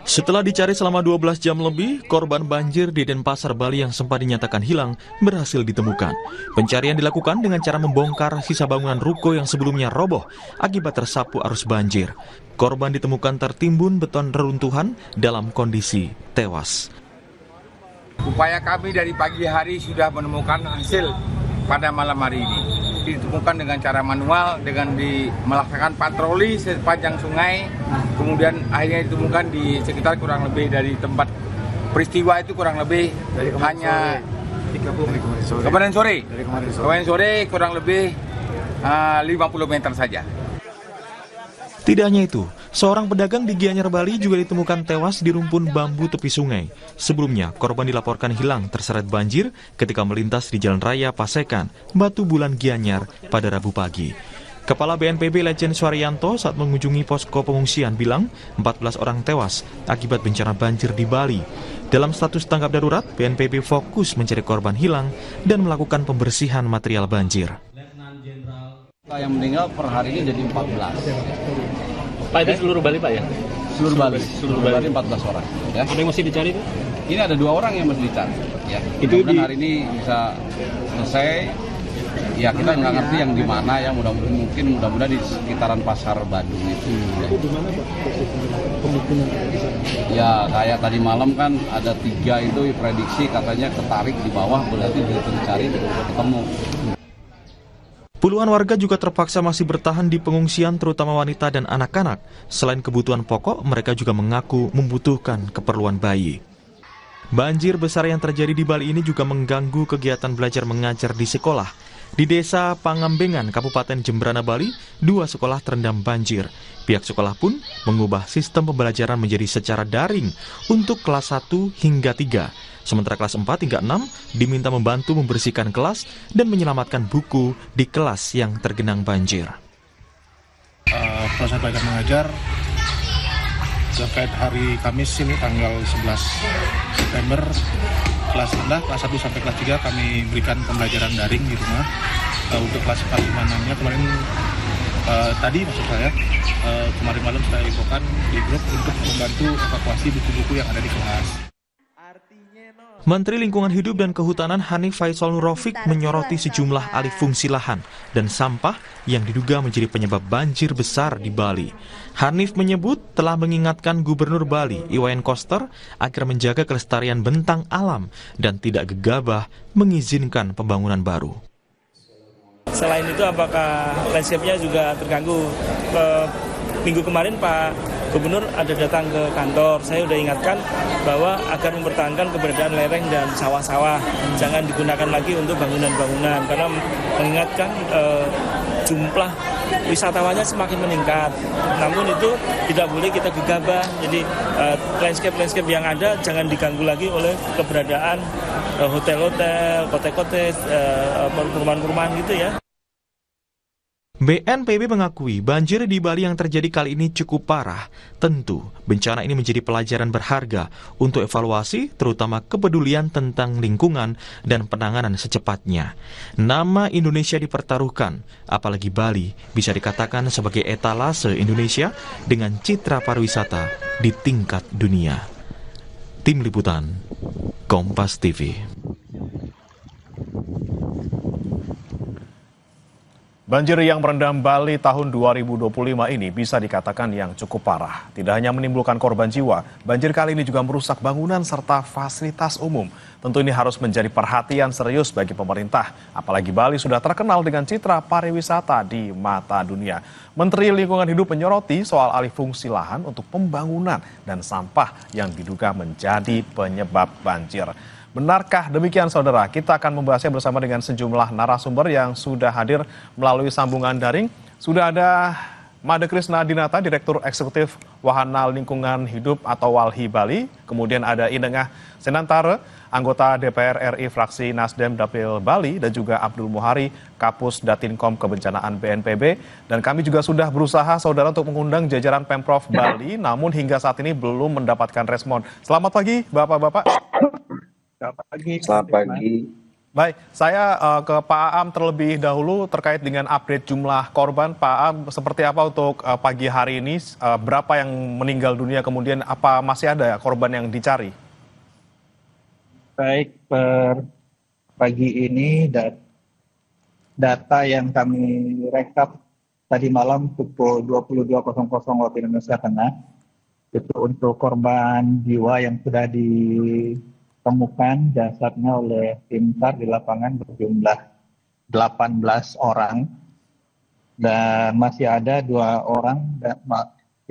Setelah dicari selama 12 jam lebih, korban banjir di Denpasar, Bali yang sempat dinyatakan hilang berhasil ditemukan. Pencarian dilakukan dengan cara membongkar sisa bangunan ruko yang sebelumnya roboh akibat tersapu arus banjir. Korban ditemukan tertimbun beton reruntuhan dalam kondisi tewas. Upaya kami dari pagi hari sudah menemukan hasil pada malam hari ini. Ditemukan dengan cara manual, dengan melaksanakan patroli sepanjang sungai, kemudian akhirnya ditemukan di sekitar kurang lebih dari tempat peristiwa itu kurang lebih hanya kemarin sore kurang lebih 50 meter saja. Tidak hanya itu, seorang pedagang di Gianyar, Bali juga ditemukan tewas di rumpun bambu tepi sungai. Sebelumnya, korban dilaporkan hilang terseret banjir ketika melintas di Jalan Raya Pasekan, Batu Bulan, Gianyar pada Rabu pagi. Kepala BNPB Legend Suaryanto saat mengunjungi posko pengungsian bilang 14 orang tewas akibat bencana banjir di Bali. Dalam status tanggap darurat, BNPB fokus mencari korban hilang dan melakukan pembersihan material banjir. Yang meninggal per hari ini jadi 14. Pak, itu seluruh Bali, Pak, ya? Seluruh Bali 14 orang. Ya. Ada yang masih dicari, Pak? Ini ada 2 orang yang masih dicari. Ya. Itu hari ini bisa selesai. Ya kita nggak ngerti yang di mana ya, mudah-mudahan di sekitaran Pasar Badung itu. Itu di mana, Pak? Ya kayak tadi malam kan ada 3 itu prediksi katanya ketarik di bawah, berarti dicari ketemu. Puluhan warga juga terpaksa masih bertahan di pengungsian, terutama wanita dan anak-anak. Selain kebutuhan pokok, mereka juga mengaku membutuhkan keperluan bayi. Banjir besar yang terjadi di Bali ini juga mengganggu kegiatan belajar mengajar di sekolah. Di Desa Pangambengan, Kabupaten Jembrana, Bali, 2 sekolah terendam banjir. Pihak sekolah pun mengubah sistem pembelajaran menjadi secara daring untuk kelas 1 hingga 3. Sementara kelas 4 hingga 6 diminta membantu membersihkan kelas dan menyelamatkan buku di kelas yang tergenang banjir. Proses belajar mengajar terkait hari Kamis ini tanggal 11 September kelas rendah, kelas 1 sampai kelas 3 kami berikan pembelajaran daring di rumah. Untuk kelas 4, 5, 6-nya kemarin kemarin malam saya infokan di grup untuk membantu evakuasi buku-buku yang ada di kelas. Menteri Lingkungan Hidup dan Kehutanan Hanif Faisal Nurrofik menyoroti sejumlah alih fungsi lahan dan sampah yang diduga menjadi penyebab banjir besar di Bali. Hanif menyebut telah mengingatkan Gubernur Bali, Iwayan Koster, agar menjaga kelestarian bentang alam dan tidak gegabah mengizinkan pembangunan baru. Selain itu, apakah landscape-nya juga terganggu? Minggu kemarin Pak Gubernur ada datang ke kantor, saya sudah ingatkan bahwa agar mempertahankan keberadaan lereng dan sawah-sawah, jangan digunakan lagi untuk bangunan-bangunan, karena mengingatkan jumlah wisatawannya semakin meningkat. Namun itu tidak boleh kita gegabah, jadi landscape yang ada jangan diganggu lagi oleh keberadaan hotel-hotel, kote-kote, perumahan-perumahan gitu ya. BNPB mengakui banjir di Bali yang terjadi kali ini cukup parah. Tentu, bencana ini menjadi pelajaran berharga untuk evaluasi, terutama kepedulian tentang lingkungan dan penanganan secepatnya. Nama Indonesia dipertaruhkan, apalagi Bali bisa dikatakan sebagai etalase Indonesia dengan citra pariwisata di tingkat dunia. Tim Liputan, Kompas TV. Banjir yang merendam Bali tahun 2025 ini bisa dikatakan yang cukup parah. Tidak hanya menimbulkan korban jiwa, banjir kali ini juga merusak bangunan serta fasilitas umum. Tentu ini harus menjadi perhatian serius bagi pemerintah. Apalagi Bali sudah terkenal dengan citra pariwisata di mata dunia. Menteri Lingkungan Hidup menyoroti soal alih fungsi lahan untuk pembangunan dan sampah yang diduga menjadi penyebab banjir. Benarkah demikian, saudara? Kita akan membahasnya bersama dengan sejumlah narasumber yang sudah hadir melalui sambungan daring. Sudah ada Made Krisna Dinata, Direktur Eksekutif Wahana Lingkungan Hidup atau WALHI Bali. Kemudian ada Inengah Senantara, anggota DPR RI fraksi Nasdem Dapil Bali, dan juga Abdul Muhari, Kapus Datinkom Kebencanaan BNPB. Dan kami juga sudah berusaha, saudara, untuk mengundang jajaran Pemprov Bali, namun hingga saat ini belum mendapatkan respon. Selamat pagi, Bapak-Bapak. Selamat pagi. Baik, saya ke Pak Aam terlebih dahulu terkait dengan update jumlah korban. Pak Aam, seperti apa untuk pagi hari ini? Berapa yang meninggal dunia, kemudian apa masih ada korban yang dicari? Baik, per pagi ini data yang kami rekap tadi malam pukul 22.00 waktu Indonesia Tengah, itu untuk korban jiwa yang sudah ditemukan jasadnya oleh tim SAR di lapangan berjumlah 18 orang, dan masih ada 2 orang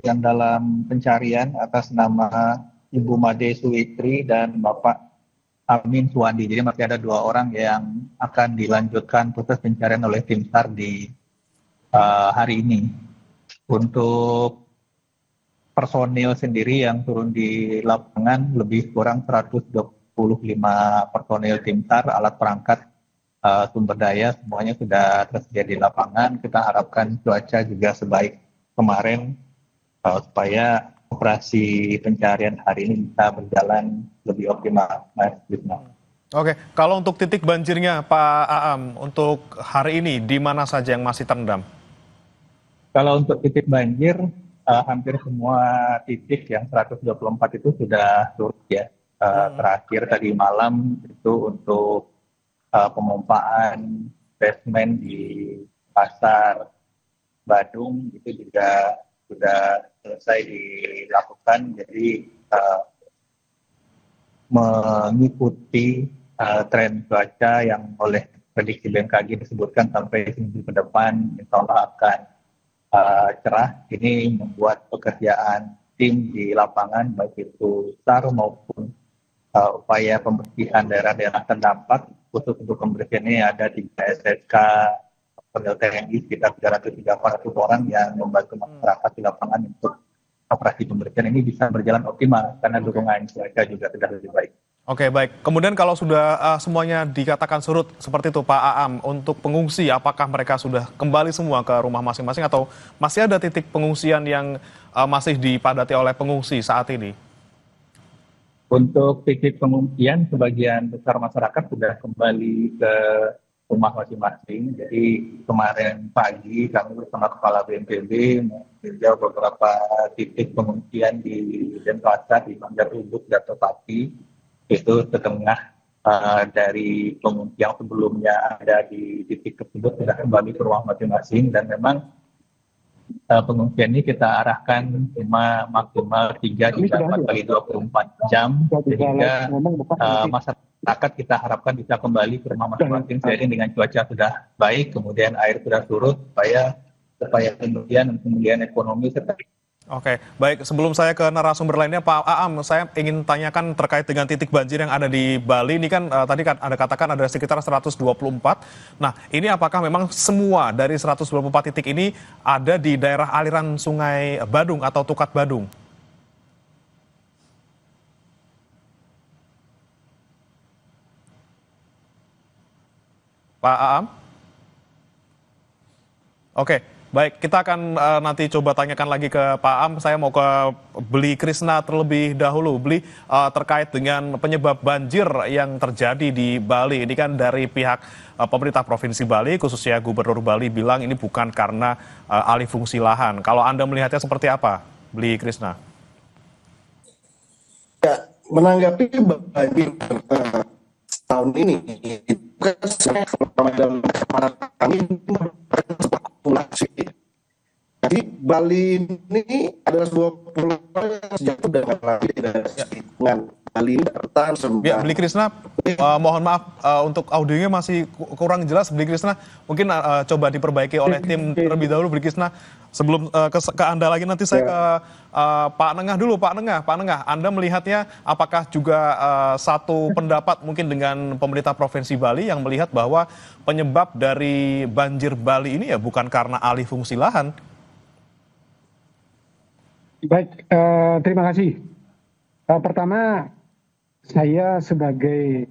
yang dalam pencarian atas nama Ibu Made Suwitri dan Bapak Amin Suwandi. Jadi masih ada 2 orang yang akan dilanjutkan proses pencarian oleh tim SAR di hari ini. Untuk personil sendiri yang turun di lapangan lebih kurang 125 personil tim SAR, alat perangkat, sumber daya semuanya sudah tersedia di lapangan. Kita harapkan cuaca juga sebaik kemarin supaya operasi pencarian hari ini bisa berjalan lebih optimal, Mas Wisnu. Oke, kalau untuk titik banjirnya Pak Aam, untuk hari ini di mana saja yang masih terendam? Kalau untuk titik banjir, hampir semua titik yang 124 itu sudah surut ya. Terakhir tadi malam itu untuk pemompaan basement di Pasar Badung itu juga sudah selesai dilakukan. Jadi mengikuti tren cuaca yang oleh prediksi BMKG disebutkan sampai minggu ke depan insya Allah akan cerah. Ini membuat pekerjaan tim di lapangan baik itu SAR maupun upaya pembersihan daerah-daerah terdampak. Khusus untuk pembersihan ini ada 3 SSK personil TNI sekitar 300-400 orang yang membantu masyarakat di lapangan untuk operasi pembersihan ini bisa berjalan optimal karena dukungan cuaca juga sudah lebih baik. Oke, baik. Kemudian kalau sudah semuanya dikatakan surut seperti itu Pak Aam, untuk pengungsi apakah mereka sudah kembali semua ke rumah masing-masing atau masih ada titik pengungsian yang masih dipadati oleh pengungsi saat ini? Untuk titik pengungsian, sebagian besar masyarakat sudah kembali ke rumah masing-masing. Jadi kemarin pagi kami bersama Kepala BNPB meninjau beberapa titik pengungsian di Denpasar, di Banjar Ubud, dan Tepati. Itu setengah dari pengungsi yang sebelumnya ada di titik tersebut sudah kembali ke rumah masing-masing, dan memang pengungsian ini kita arahkan maksimal 3 hingga 4 kali 24 jam sehingga masyarakat kita harapkan bisa kembali ke rumah masing-masing seiring dengan cuaca sudah baik, kemudian air sudah surut supaya kemudian ekonomi serta. Oke, baik. Sebelum saya ke narasumber lainnya, Pak Aam, saya ingin tanyakan terkait dengan titik banjir yang ada di Bali. Ini kan tadi kan Anda katakan ada sekitar 124. Nah, ini apakah memang semua dari 124 titik ini ada di daerah aliran Sungai Badung atau Tukat Badung? Pak Aam? Oke. Baik, kita akan nanti coba tanyakan lagi ke Pak Aam. Saya mau ke Bli Krisna terlebih dahulu. Bli, terkait dengan penyebab banjir yang terjadi di Bali. Ini kan dari pihak pemerintah Provinsi Bali, khususnya Gubernur Bali bilang ini bukan karena alih fungsi lahan. Kalau Anda melihatnya seperti apa, Bli Krisna? Ya, menanggapi banjir tahun ini, kan dalam kami populasi. Jadi Bali ini adalah sebuah pulau yang sejak itu dengan lagi dari lingkungan Bali ini bertahan sembilan. Ya, Bli Krisna, mohon maaf untuk audionya masih kurang jelas, Bli Krisna. Mungkin coba diperbaiki oleh tim terlebih dahulu, Bli Krisna. Sebelum ke Anda lagi, nanti saya ke Pak Nengah dulu. Pak Nengah, Anda melihatnya apakah juga satu pendapat mungkin dengan pemerintah Provinsi Bali yang melihat bahwa penyebab dari banjir Bali ini ya bukan karena alih fungsi lahan? Baik, terima kasih. Pertama, saya sebagai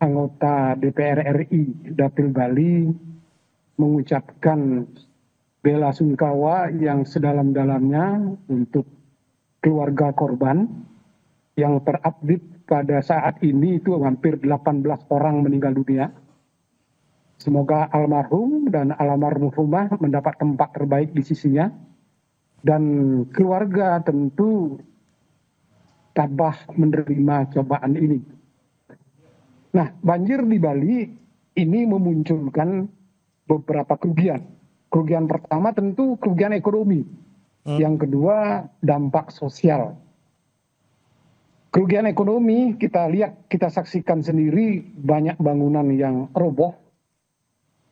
anggota DPR RI Dapil Bali mengucapkan bela sungkawa yang sedalam-dalamnya untuk keluarga korban yang terupdate pada saat ini itu hampir 18 orang meninggal dunia. Semoga almarhum dan almarhumah mendapat tempat terbaik di sisinya. Dan keluarga tentu tabah menerima cobaan ini. Nah, banjir di Bali ini memunculkan beberapa kerugian. Kerugian pertama tentu kerugian ekonomi. Yang kedua, dampak sosial. Kerugian ekonomi kita lihat, kita saksikan sendiri banyak bangunan yang roboh,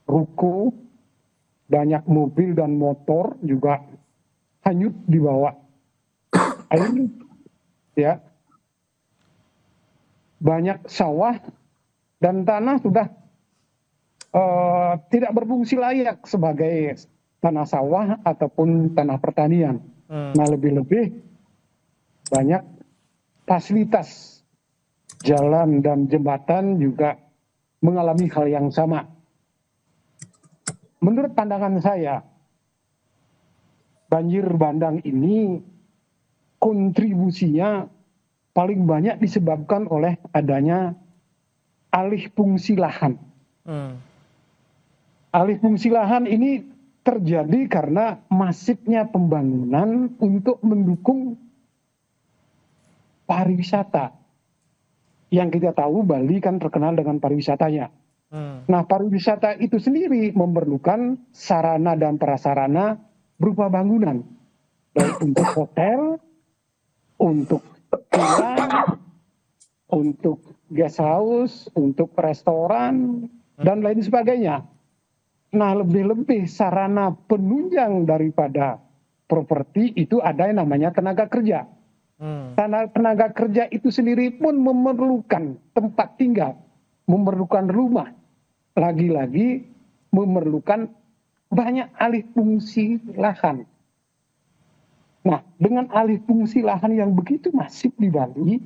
ruko, banyak mobil dan motor juga hanyut di bawah air, ya. Banyak sawah dan tanah sudah tidak berfungsi layak sebagai tanah sawah ataupun tanah pertanian. Nah, lebih-lebih banyak fasilitas jalan dan jembatan juga mengalami hal yang sama. Menurut pandangan saya, banjir bandang ini kontribusinya paling banyak disebabkan oleh adanya alih fungsi lahan. Alih fungsi lahan ini terjadi karena masifnya pembangunan untuk mendukung pariwisata. Yang kita tahu Bali kan terkenal dengan pariwisatanya. Nah, pariwisata itu sendiri memerlukan sarana dan prasarana berupa bangunan. Baik untuk hotel, untuk villa, untuk guest house, untuk restoran, dan lain sebagainya. Nah, lebih-lebih sarana penunjang daripada properti itu ada yang namanya tenaga kerja. Tenaga kerja itu sendiri pun memerlukan tempat tinggal, memerlukan rumah, lagi-lagi memerlukan banyak alih fungsi lahan. Nah, dengan alih fungsi lahan yang begitu masif di Bali,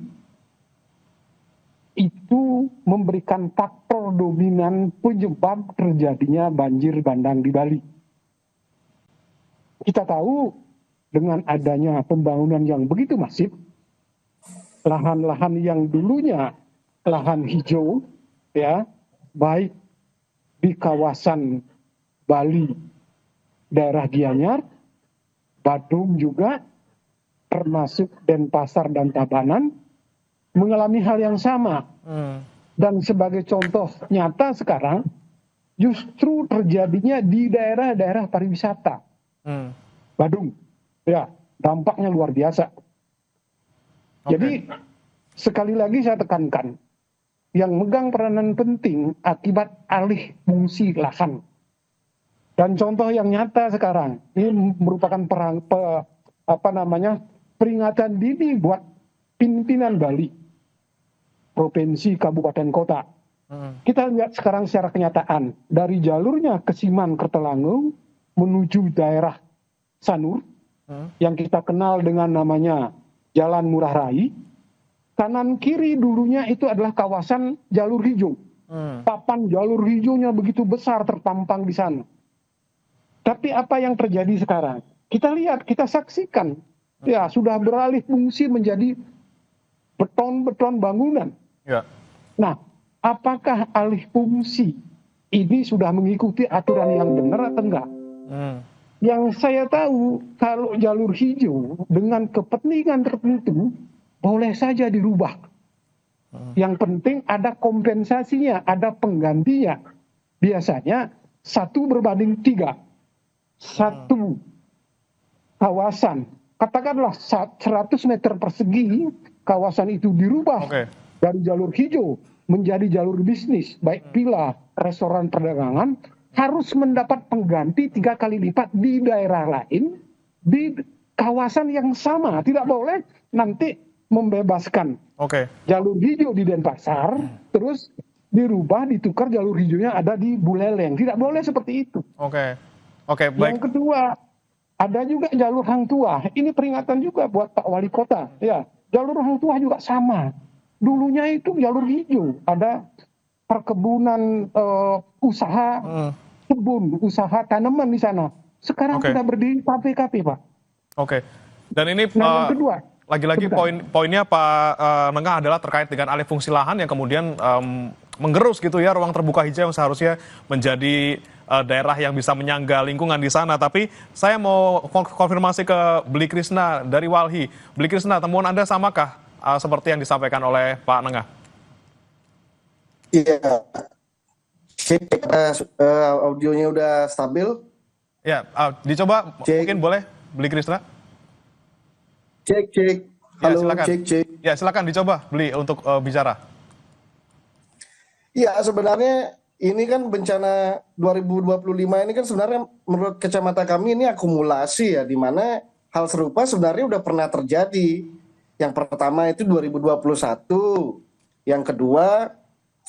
itu memberikan faktor dominan penyebab terjadinya banjir bandang di Bali. Kita tahu dengan adanya pembangunan yang begitu masif, lahan-lahan yang dulunya lahan hijau, ya, baik di kawasan Bali, daerah Gianyar, Badung juga, termasuk Denpasar dan Tabanan, mengalami hal yang sama. Dan sebagai contoh nyata sekarang, justru terjadinya di daerah-daerah pariwisata. Badung, ya, dampaknya luar biasa. Jadi, sekali lagi saya tekankan, yang megang peranan penting akibat alih fungsi lahan. Dan contoh yang nyata sekarang, ini merupakan peringatan dini buat pimpinan Bali, provinsi, kabupaten, kota. Kita lihat sekarang secara kenyataan, dari jalurnya Kesiman, Kertelangung, menuju daerah Sanur, yang kita kenal dengan namanya Jalan Murah Rai, kanan kiri dulunya itu adalah kawasan jalur hijau. Papan jalur hijaunya begitu besar terpampang di sana. Tapi apa yang terjadi sekarang? Kita lihat, kita saksikan, ya sudah beralih fungsi menjadi beton-beton bangunan. Ya. Nah, apakah alih fungsi ini sudah mengikuti aturan yang benar atau enggak? Yang saya tahu, kalau jalur hijau dengan kepentingan tertentu, boleh saja dirubah. Yang penting ada kompensasinya, ada penggantinya. Biasanya 1:3. Satu kawasan, katakanlah 100 meter persegi, kawasan itu dirubah dari jalur hijau menjadi jalur bisnis, baik villa, restoran, perdagangan, harus mendapat pengganti 3 kali lipat di daerah lain, di kawasan yang sama. Tidak boleh nanti membebaskan jalur hijau di Denpasar, terus dirubah, ditukar jalur hijaunya ada di Buleleng. Tidak boleh seperti itu. Baik. Yang kedua, ada juga jalur Hang Tuah. Ini peringatan juga buat Pak Wali Kota. Ya, jalur Hang Tuah juga sama. Dulunya itu jalur hijau, ada perkebunan, usaha kebun, usaha tanaman di sana. Sekarang sudah berdiri kafe-kafe, Pak. Dan ini yang kedua, lagi-lagi poinnya Pak Nengah adalah terkait dengan alih fungsi lahan yang kemudian menggerus gitu ya ruang terbuka hijau yang seharusnya menjadi daerah yang bisa menyangga lingkungan di sana. Tapi saya mau konfirmasi ke Bli Krishna dari Walhi. Bli Krishna, temuan Anda samakah seperti yang disampaikan oleh Pak Nengah? Iya, audionya udah stabil. Ya, dicoba mungkin boleh Bli Krishna? Cek. Ya, Halo, silakan. cek. Ya, silakan dicoba Bli untuk bicara. Iya, sebenarnya ini kan bencana 2025 ini kan sebenarnya menurut kacamata kami ini akumulasi ya, di mana hal serupa sebenarnya udah pernah terjadi. Yang pertama itu 2021, yang kedua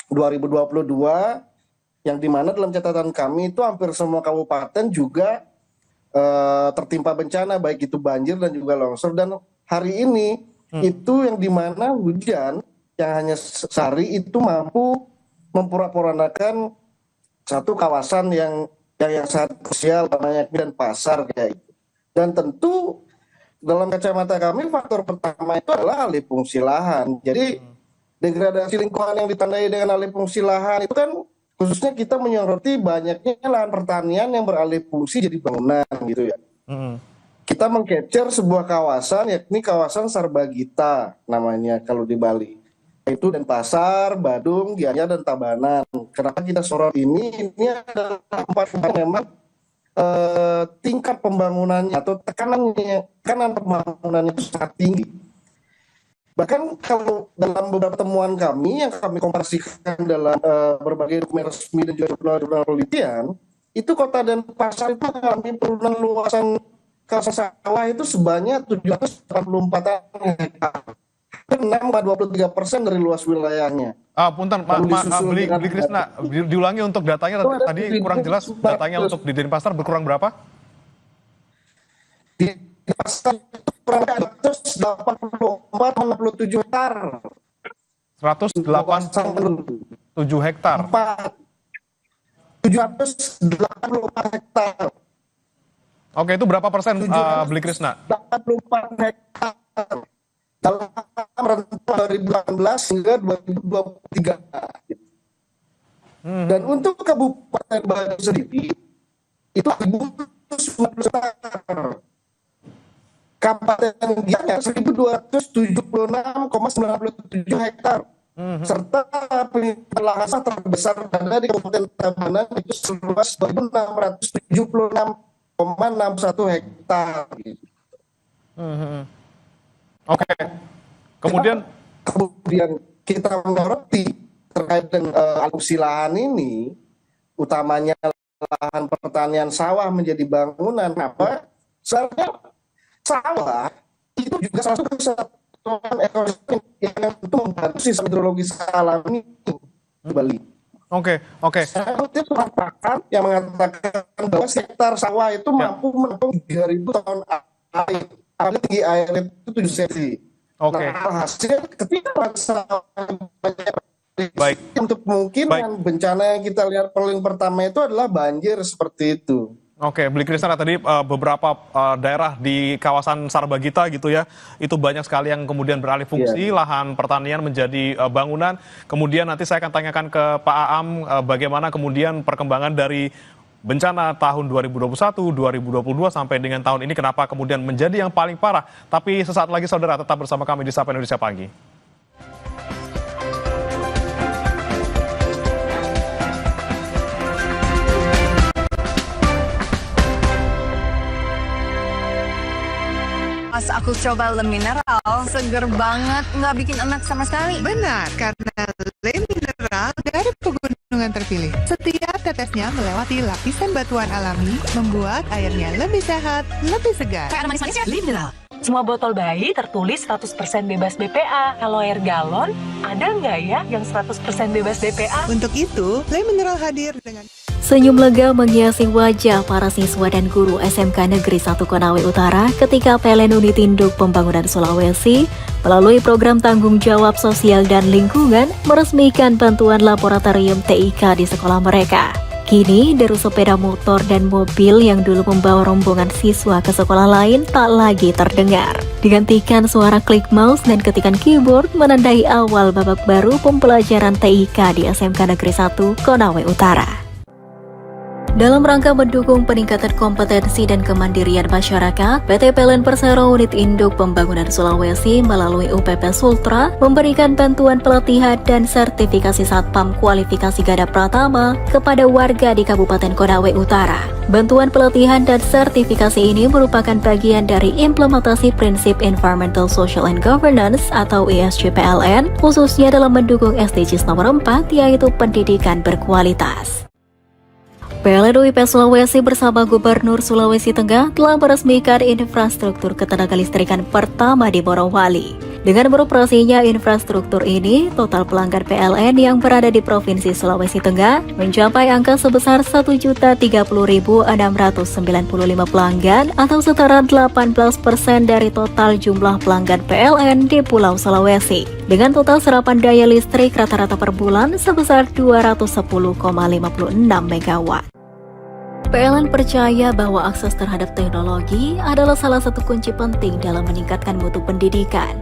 2022, yang dimana dalam catatan kami itu hampir semua kabupaten juga tertimpa bencana, baik itu banjir dan juga longsor. Dan hari ini itu yang dimana hujan yang hanya sehari itu mampu memporak-porandakan satu kawasan yang sangat krusial namanya dan pasar kayak itu. Dan tentu dalam kacamata kami faktor pertama itu adalah alih fungsi lahan. Jadi degradasi lingkungan yang ditandai dengan alih fungsi lahan itu kan khususnya kita menyoroti banyaknya lahan pertanian yang beralih fungsi jadi bangunan gitu ya. Kita meng-capture sebuah kawasan yakni kawasan Sarbagita namanya kalau di Bali. Itu Denpasar, Badung, Gianyar, dan Tabanan. Kenapa kita sorot ini adalah tempat yang memang tingkat pembangunannya atau tekanan pembangunannya itu sangat tinggi. Bahkan kalau dalam beberapa temuan kami yang kami komparasikan dalam berbagai dokumen resmi dan juga jurnal-jurnal penelitian, itu kota Denpasar itu mengalami penurunan luasan kawasan sawah itu sebanyak 784 hektar. 6,23% dari luas wilayahnya. Punten, Bli Krishna, diulangi untuk datanya tadi kurang jelas. Datanya untuk di Denpasar berkurang berapa? Di Denpasar kurang 184,67 hektar. 187 hektar. 784 hektar. Oke, itu berapa persen, Bli Krishna? 84 hektar. Dalam rentang 2018 hingga 2023. Dan untuk Kabupaten Badung sendiri, itu 1.290 hektar. Kabupaten Gianyar 1.276,97 hektar. Serta lahan terbesar ada di Kabupaten Tabanan itu seluas 2.676,61 hektar. Oke. Kemudian kita menyoroti terkait dengan alih lahan ini, utamanya lahan pertanian sawah menjadi bangunan. Apa? Sebenarnya sawah itu juga salah satu kesatuan ekosistem yang untuk membantu sistem hidrologis alami di Bali. Oke. Saya kutip surat pakan yang mengatakan bahwa hektar sawah itu mampu menampung 3.000 ton air. Tinggi air itu 7 cm. Oke. Nah, hasil ketika untuk kemungkinan bencana yang kita lihat paling pertama itu adalah banjir seperti itu. Oke, Bli Krishna, tadi beberapa daerah di kawasan Sarbagita gitu ya, itu banyak sekali yang kemudian beralih fungsi, lahan pertanian menjadi bangunan. Kemudian nanti saya akan tanyakan ke Pak Aam bagaimana kemudian perkembangan dari bencana tahun 2021, 2022 sampai dengan tahun ini kenapa kemudian menjadi yang paling parah. Tapi sesaat lagi saudara tetap bersama kami di Sapa Indonesia Pagi. Pas aku coba Le Mineral, seger banget, nggak bikin enak sama sekali. Benar, karena Le Mineral dari pegunungan terpilih. Setiap tetesnya melewati lapisan batuan alami, membuat airnya lebih sehat, lebih segar. Kayak manis-manisnya, Le Mineral. Semua botol bayi tertulis 100% bebas BPA. Kalau air galon, ada nggak ya yang 100% bebas BPA? Untuk itu, Le Mineral hadir dengan... Senyum lega menghiasi wajah para siswa dan guru SMK Negeri 1 Konawe Utara ketika PLN Unit Induk Pembangunan Sulawesi melalui program tanggung jawab sosial dan lingkungan meresmikan bantuan laboratorium TIK di sekolah mereka. Kini, deru sepeda motor dan mobil yang dulu membawa rombongan siswa ke sekolah lain tak lagi terdengar. digantikan suara klik mouse dan ketikan keyboard menandai awal babak baru pembelajaran TIK di SMK Negeri 1 Konawe Utara. Dalam rangka mendukung peningkatan kompetensi dan kemandirian masyarakat, PT PLN Persero Unit Induk Pembangunan Sulawesi melalui UPP Sultra memberikan bantuan pelatihan dan sertifikasi Satpam Kualifikasi Garda Pratama kepada warga di Kabupaten Konawe Utara. Bantuan pelatihan dan sertifikasi ini merupakan bagian dari implementasi prinsip Environmental, Social and Governance atau ESG PLN, khususnya dalam mendukung SDGs nomor 4, yaitu pendidikan berkualitas. PLN UIP Sulawesi bersama Gubernur Sulawesi Tengah telah meresmikan infrastruktur ketenagalistrikan pertama di Morowali. Dengan beroperasinya infrastruktur ini, total pelanggan PLN yang berada di Provinsi Sulawesi Tengah mencapai angka sebesar 1.030.695 pelanggan atau setara 18% dari total jumlah pelanggan PLN di Pulau Sulawesi. Dengan total serapan daya listrik rata-rata per bulan sebesar 210,56 MW. PLN percaya bahwa akses terhadap teknologi adalah salah satu kunci penting dalam meningkatkan mutu pendidikan.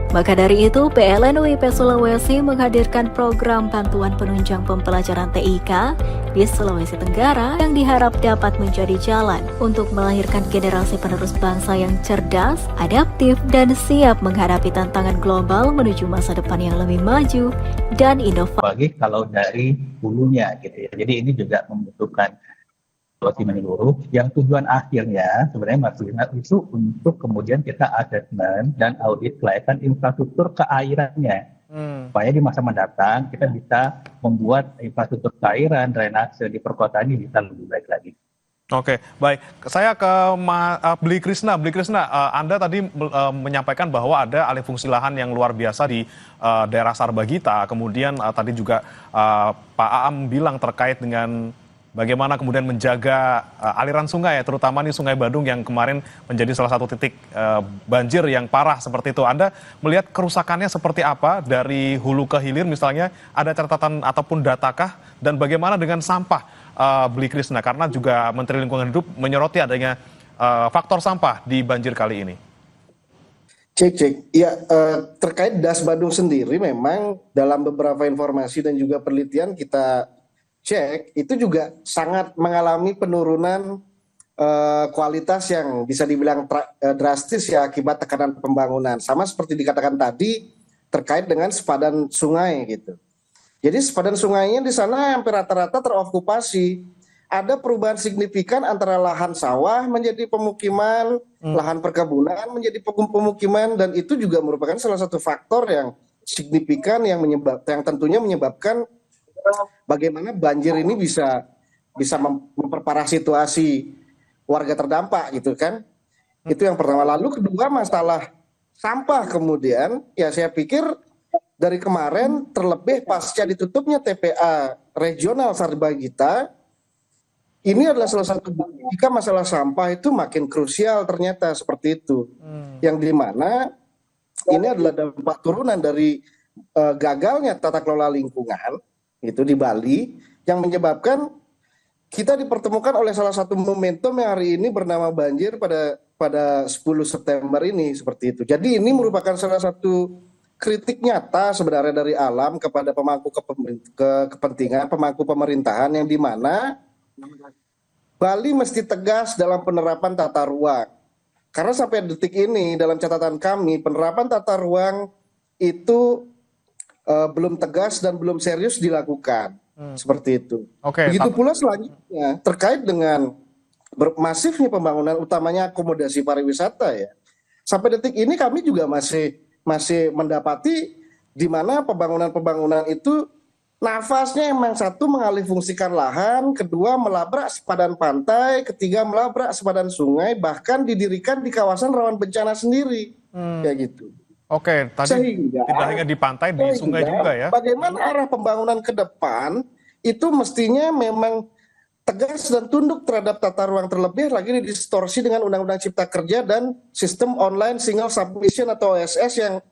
Maka dari itu, PLN UIP Sulawesi menghadirkan program bantuan penunjang pembelajaran TIK di Sulawesi Tenggara yang diharap dapat menjadi jalan untuk melahirkan generasi penerus bangsa yang cerdas, adaptif, dan siap menghadapi tantangan global menuju masa depan yang lebih maju dan inovatif. Bagi kalau dari hulunya gitu ya. Jadi ini juga membutuhkan evaluasi menyeluruh yang tujuan akhirnya sebenarnya maksudnya itu untuk kemudian kita asesmen dan audit kelayakan infrastruktur keairannya supaya di masa mendatang kita bisa membuat infrastruktur keairan drainase di perkotaan ini bisa lebih baik lagi. Oke, baik. Saya ke Bli Krisna. Anda tadi menyampaikan bahwa ada alih fungsi lahan yang luar biasa di daerah Sarbagita. Kemudian tadi juga Pak Aam bilang terkait dengan bagaimana kemudian menjaga aliran sungai, terutama nih Sungai Badung yang kemarin menjadi salah satu titik banjir yang parah seperti itu. Anda melihat kerusakannya seperti apa dari hulu ke hilir misalnya, ada catatan ataupun datakah? Dan bagaimana dengan sampah, Bli Krisna? Karena juga Menteri Lingkungan Hidup menyoroti adanya faktor sampah di banjir kali ini. Cek. Ya, terkait Das Badung sendiri memang dalam beberapa informasi dan juga penelitian kita cek, itu juga sangat mengalami penurunan kualitas yang bisa dibilang drastis ya akibat tekanan pembangunan. Sama seperti dikatakan tadi terkait dengan sepadan sungai gitu. Jadi sepadan sungainya di sana hampir rata-rata terokupasi. Ada perubahan signifikan antara lahan sawah menjadi pemukiman, lahan perkebunan menjadi pemukiman, dan itu juga merupakan salah satu faktor yang signifikan yang tentunya menyebabkan bagaimana banjir ini bisa memperparah situasi warga terdampak gitu kan. Itu yang pertama. Lalu kedua masalah sampah kemudian ya saya pikir dari kemarin terlebih pasca ditutupnya TPA regional Sarbagita ini adalah salah satu bukti jika masalah sampah itu makin krusial ternyata seperti itu. Yang dimana ini adalah dampak turunan dari gagalnya tata kelola lingkungan itu di Bali yang menyebabkan kita dipertemukan oleh salah satu momentum yang hari ini bernama banjir pada 10 September ini seperti itu. Jadi ini merupakan salah satu kritik nyata sebenarnya dari alam kepada pemangku kepentingan, pemangku pemerintahan yang dimana Bali mesti tegas dalam penerapan tata ruang. Karena sampai detik ini dalam catatan kami penerapan tata ruang itu belum tegas dan belum serius dilakukan seperti itu. Begitu pula selanjutnya terkait dengan masifnya pembangunan utamanya akomodasi pariwisata ya. Sampai detik ini kami juga masih mendapati di mana pembangunan itu nafasnya emang satu mengalihfungsikan lahan, kedua melabrak sepadan pantai, ketiga melabrak sepadan sungai, bahkan didirikan di kawasan rawan bencana sendiri kayak gitu. Oke, tadi tidak hanya di pantai, di sungai juga ya. Bagaimana arah pembangunan ke depan itu mestinya memang tegas dan tunduk terhadap tata ruang, terlebih lagi didistorsi dengan Undang-Undang Cipta Kerja dan sistem online single submission atau OSS yang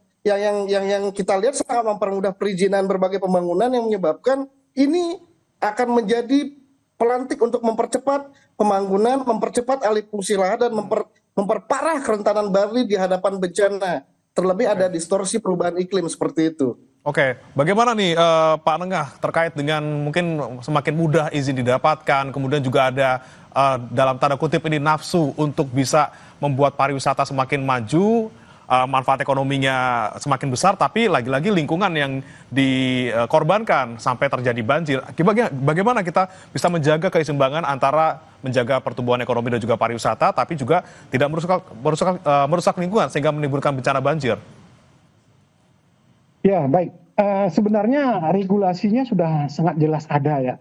kita lihat sangat mempermudah perizinan berbagai pembangunan yang menyebabkan ini akan menjadi pelantik untuk mempercepat pembangunan, mempercepat alih fungsi lahan dan memperparah kerentanan Bali di hadapan bencana. Terlebih ada distorsi perubahan iklim seperti itu. Oke, bagaimana nih Pak Nengah terkait dengan mungkin semakin mudah izin didapatkan, kemudian juga ada dalam tanda kutip ini nafsu untuk bisa membuat pariwisata semakin maju, manfaat ekonominya semakin besar, tapi lagi-lagi lingkungan yang dikorbankan sampai terjadi banjir. Bagaimana kita bisa menjaga keseimbangan antara menjaga pertumbuhan ekonomi dan juga pariwisata, tapi juga tidak merusak lingkungan sehingga menimbulkan bencana banjir? Ya, baik. Sebenarnya regulasinya sudah sangat jelas ada ya.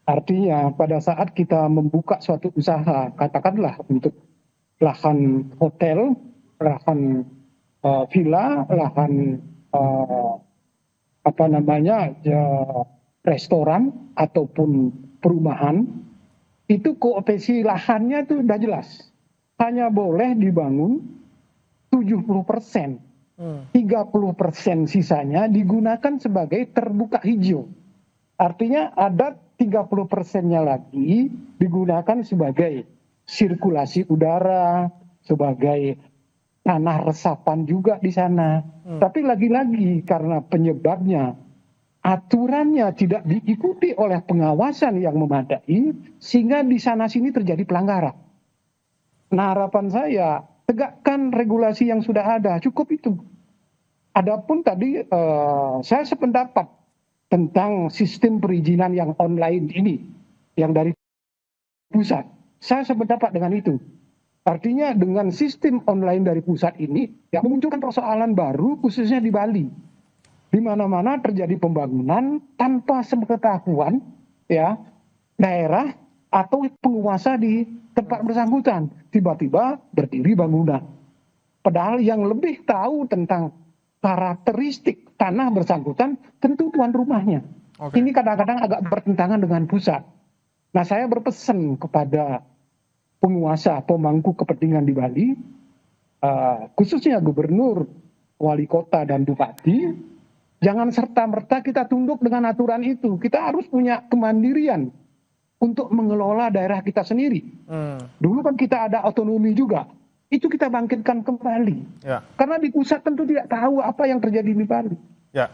Artinya pada saat kita membuka suatu usaha, katakanlah untuk lahan hotel, lahan villa, lahan restoran ataupun perumahan, itu kooptasi lahannya itu sudah jelas. Hanya boleh dibangun 70%. 30% sisanya digunakan sebagai terbuka hijau. Artinya ada 30%-nya lagi digunakan sebagai sirkulasi udara, sebagai tanah resapan juga di sana. Tapi lagi-lagi karena penyebabnya aturannya tidak diikuti oleh pengawasan yang memadai, sehingga di sana-sini terjadi pelanggaran. Nah, harapan saya, tegakkan regulasi yang sudah ada, cukup itu. Adapun tadi saya sependapat tentang sistem perizinan yang online ini, yang dari pusat. Saya sependapat dengan itu. Artinya dengan sistem online dari pusat ini, ya memunculkan persoalan baru khususnya di Bali. Di mana-mana terjadi pembangunan tanpa sepengetahuan ya daerah atau penguasa di tempat bersangkutan. Tiba-tiba berdiri bangunan. Padahal yang lebih tahu tentang karakteristik tanah bersangkutan tentu tuan rumahnya. Ini kadang-kadang agak bertentangan dengan pusat. Nah, saya berpesan kepada penguasa, pemangku kepentingan di Bali, khususnya gubernur, wali kota, dan bupati, jangan serta-merta kita tunduk dengan aturan itu. Kita harus punya kemandirian untuk mengelola daerah kita sendiri. Dulu kan kita ada otonomi juga. Itu kita bangkitkan kembali. Ya. Karena di pusat tentu tidak tahu apa yang terjadi di Bali. Ya.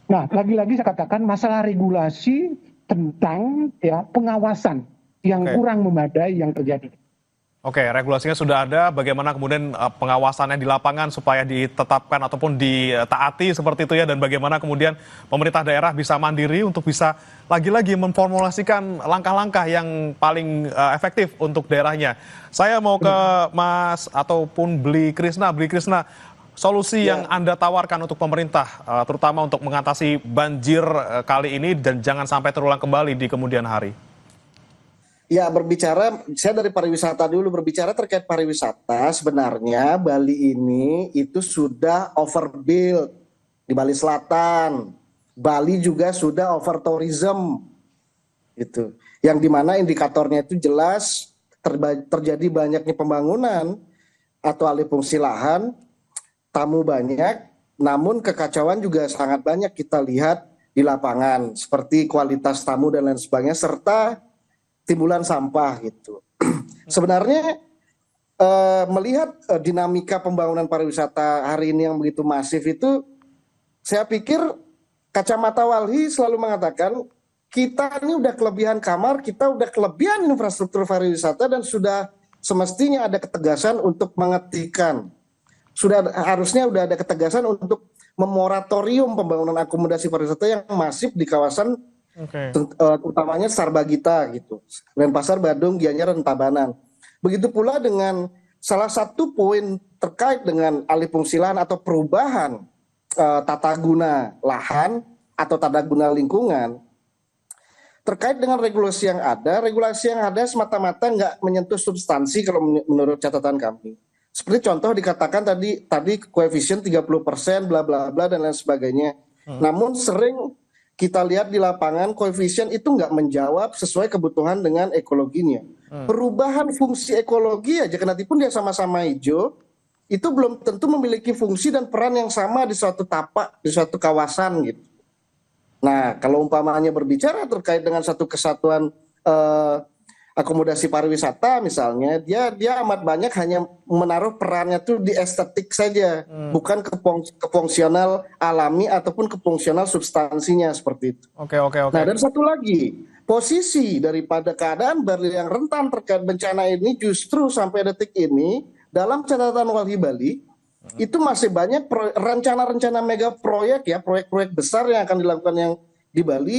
Nah, lagi-lagi saya katakan masalah regulasi tentang ya pengawasan yang kurang memadai yang terjadi. Oke, regulasinya sudah ada, bagaimana kemudian pengawasannya di lapangan supaya ditetapkan ataupun ditaati seperti itu ya, dan bagaimana kemudian pemerintah daerah bisa mandiri untuk bisa lagi-lagi memformulasikan langkah-langkah yang paling efektif untuk daerahnya. Saya mau ke Mas ataupun Bli Krisna, solusi yang Anda tawarkan untuk pemerintah, terutama untuk mengatasi banjir kali ini dan jangan sampai terulang kembali di kemudian hari. Ya, saya dari pariwisata dulu, berbicara terkait pariwisata, sebenarnya Bali ini itu sudah overbuild di Bali Selatan. Bali juga sudah over tourism. Gitu. Yang dimana indikatornya itu jelas terjadi banyaknya pembangunan atau alih fungsi lahan, tamu banyak, namun kekacauan juga sangat banyak kita lihat di lapangan, seperti kualitas tamu dan lain sebagainya, serta timbulan sampah gitu. Sebenarnya melihat dinamika pembangunan pariwisata hari ini yang begitu masif itu, saya pikir kacamata Walhi selalu mengatakan kita ini udah kelebihan kamar, kita udah kelebihan infrastruktur pariwisata dan sudah semestinya ada ketegasan untuk menghentikan. Harusnya udah ada ketegasan untuk memoratorium pembangunan akomodasi pariwisata yang masif di kawasan utamanya Sarbagita gitu, Denpasar, Badung, Gianyar, dan Tabanan. Begitu pula dengan salah satu poin terkait dengan alih fungsi lahan atau perubahan tata guna lahan atau tata guna lingkungan. Terkait dengan regulasi yang ada semata-mata nggak menyentuh substansi kalau menurut catatan kami. Seperti contoh dikatakan tadi koefisien 30%, bla bla bla dan lain sebagainya. Namun sering kita lihat di lapangan koefisien itu nggak menjawab sesuai kebutuhan dengan ekologinya. Perubahan fungsi ekologi aja, kendatipun dia sama-sama hijau, itu belum tentu memiliki fungsi dan peran yang sama di suatu tapak, di suatu kawasan gitu. Nah, kalau umpamanya berbicara terkait dengan satu kesatuan akomodasi pariwisata misalnya, dia amat banyak hanya menaruh perannya tuh di estetik saja, bukan ke fungsional alami ataupun ke fungsional substansinya seperti itu. Oke. Nah, dan satu lagi, posisi daripada keadaan Bali yang rentan terkait bencana ini justru sampai detik ini dalam catatan Walhi Bali itu masih banyak rencana-rencana mega proyek ya, proyek-proyek besar yang akan dilakukan yang di Bali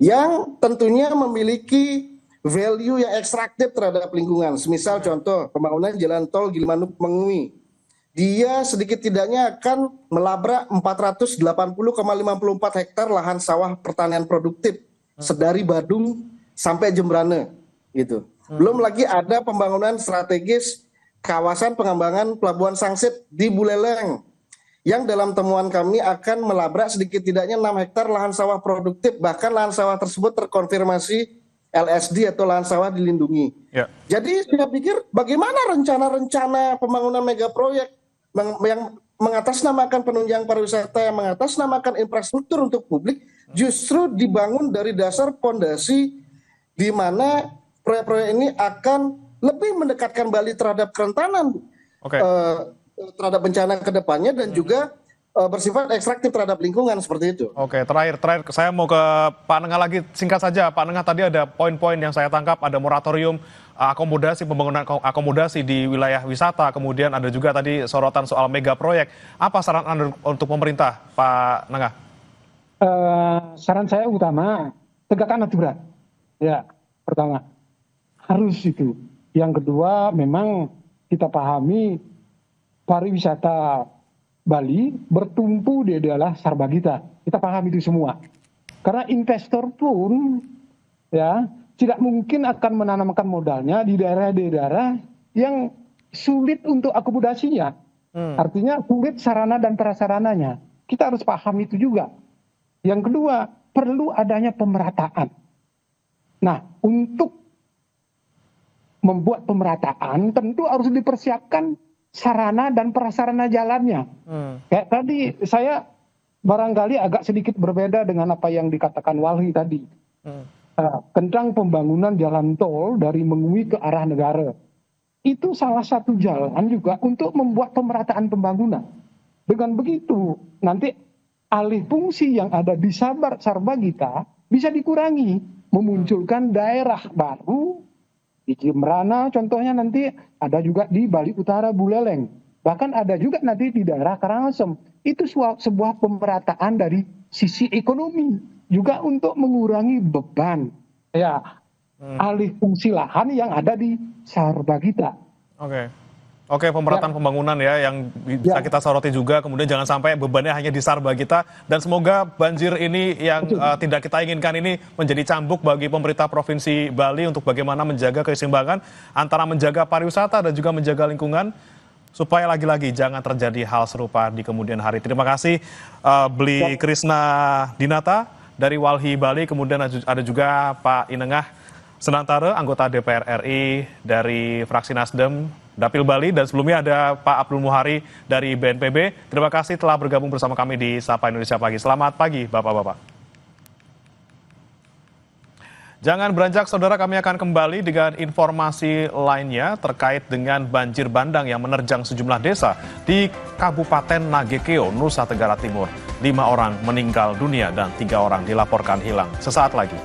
yang tentunya memiliki value yang ekstraktif terhadap lingkungan. Semisal contoh pembangunan jalan tol Gilimanuk-Mengui. Dia sedikit tidaknya akan melabrak 480,54 hektar lahan sawah pertanian produktif sedari Badung sampai Jembrane gitu. Belum lagi ada pembangunan strategis kawasan pengembangan Pelabuhan Sangsit di Buleleng yang dalam temuan kami akan melabrak sedikit tidaknya 6 hektar lahan sawah produktif, bahkan lahan sawah tersebut terkonfirmasi LSD atau lahan sawah dilindungi. Ya. Jadi saya pikir bagaimana rencana-rencana pembangunan mega proyek yang mengatasnamakan penunjang pariwisata, yang mengatasnamakan infrastruktur untuk publik, justru dibangun dari dasar fondasi di mana proyek-proyek ini akan lebih mendekatkan Bali terhadap kerentanan terhadap bencana ke depannya dan juga bersifat ekstraktif terhadap lingkungan seperti itu. Oke, terakhir saya mau ke Pak Nengah lagi, singkat saja Pak Nengah. Tadi ada poin-poin yang saya tangkap, ada moratorium akomodasi, pembangunan akomodasi di wilayah wisata, kemudian ada juga tadi sorotan soal mega proyek. Apa saran Anda untuk pemerintah, Pak Nengah? Saran saya utama, tegakkan aturan. Ya, pertama harus itu. Yang kedua, memang kita pahami pariwisata Bali bertumpu di adalah Sarbagita. Kita paham itu semua. Karena investor pun ya tidak mungkin akan menanamkan modalnya di daerah-daerah yang sulit untuk akomodasinya. Artinya sulit sarana dan prasarananya. Kita harus paham itu juga. Yang kedua, perlu adanya pemerataan. Nah, untuk membuat pemerataan tentu harus dipersiapkan sarana dan prasarana jalannya. Kayak tadi saya barangkali agak sedikit berbeda dengan apa yang dikatakan Walhi tadi. Tentang pembangunan jalan tol dari Mengui ke arah negara. Itu salah satu jalan juga untuk membuat pemerataan pembangunan. Dengan begitu nanti alih fungsi yang ada di Sarbagita bisa dikurangi. Memunculkan daerah baru di Jembrana contohnya, nanti ada juga di Bali Utara Buleleng. Bahkan ada juga nanti di daerah Karangasem. Itu sebuah pemerataan dari sisi ekonomi. Juga untuk mengurangi beban alih fungsi lahan yang ada di Sarbagita. Oke, pemerataan pembangunan ya yang bisa kita soroti juga. Kemudian jangan sampai bebannya hanya di Sarbagita. Dan semoga banjir ini yang tidak kita inginkan ini menjadi cambuk bagi pemerintah Provinsi Bali untuk bagaimana menjaga keseimbangan antara menjaga pariwisata dan juga menjaga lingkungan. Supaya lagi-lagi jangan terjadi hal serupa di kemudian hari. Terima kasih Bli Krisna Dinata dari Walhi Bali. Kemudian ada juga Pak Inengah Senantara, anggota DPR RI dari fraksi Nasdem Dapil Bali, dan sebelumnya ada Pak Abdul Muhari dari BNPB. Terima kasih telah bergabung bersama kami di Sapa Indonesia Pagi. Selamat pagi Bapak-Bapak. Jangan beranjak saudara, kami akan kembali dengan informasi lainnya terkait dengan banjir bandang yang menerjang sejumlah desa di Kabupaten Nagekeo, Nusa Tenggara Timur. 5 orang meninggal dunia dan 3 orang dilaporkan hilang. Sesaat lagi.